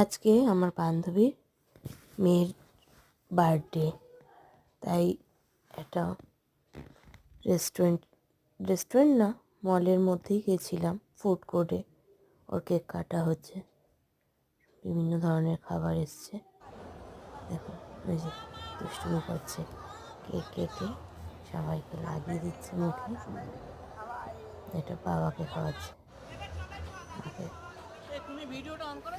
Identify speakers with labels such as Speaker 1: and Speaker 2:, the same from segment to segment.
Speaker 1: আজকে আমার বান্ধবীর মেয়ের বার্থডে, তাই একটা রেস্টুরেন্ট না, মলের মধ্যেই গেছিলাম। ফুড কোর্টে ওর কেক কাটা হচ্ছে, বিভিন্ন ধরনের খাবার এসছে। দেখুন ওই যে দুষ্টুমি করছে, কেক কেটে সবাইকে লাগিয়ে দিচ্ছে মুখে। এটা বাবাকে খাওয়াচ্ছে,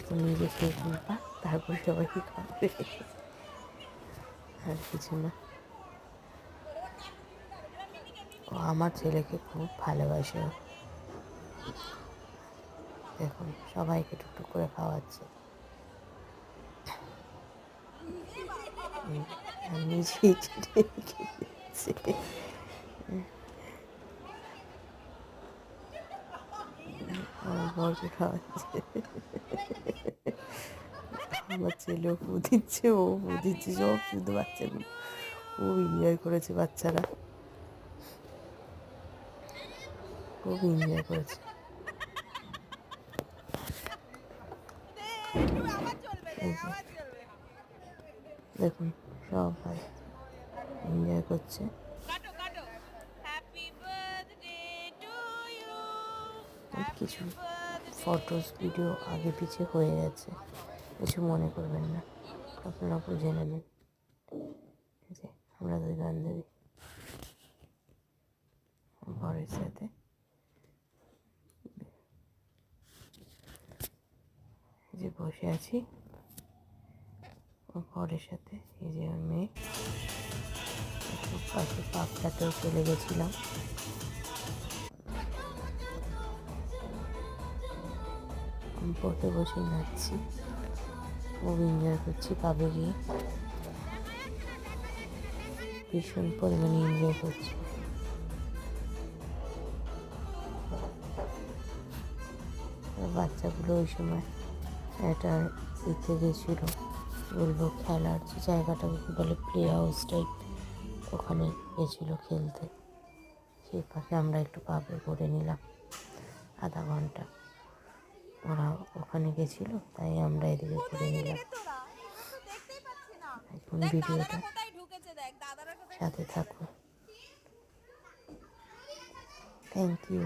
Speaker 1: তুমি নিজে খেয়ে কিনবা, তারপর সবাইকে খাওয়াবে, আর কিছু না। ও আমার ছেলেকে খুব ভালোবাসে। দেখুন সবাইকে টুকটুক করে খাওয়াচ্ছে, নিজেই খেয়েছে। আমার বরকে খাওয়াচ্ছে, আমার ছেলেও ফু দিচ্ছে, ও ফু দিচ্ছে, সব শুধু বাচ্চাগুলো খুব এনজয় করেছে। বাচ্চারা খুব এনজয় করেছে। দেখুন সবাই এনজয় করছে। কিছু ফটোস ভিডিও আগে পিছে হয়ে গেছে, কিছু মনে করবেন না, আপনারা বুঝে নেবেন। যে আমরা দুই বান্ধবী বরের সাথে যে বসে আছি, ও বরের সাথে এই যে ওর মেয়ে। পাশে পাকটাতেও চলে গেছিলাম। আমি পথে বসে নাচছি, খুব এনজয় করছি। পাবে গিয়ে ভীষণ পরিমাণে এনজয় করছি। বাচ্চাগুলো ওই সময় একটা দিতে গেছিল, বলবো খেলার যে জায়গাটাকে বলে প্লে হাউস টাইপ, ওখানে গেছিল খেলতে। সেই ফাঁকে আমরা একটু পাবে ঘুরে নিলাম আধা ঘন্টা। ওরা ওখানে গেছিল, তাই আমরা এদিকে ঘুরে নিলাম। এখন ভিডিওটা সাথে থাকুন। Thank you.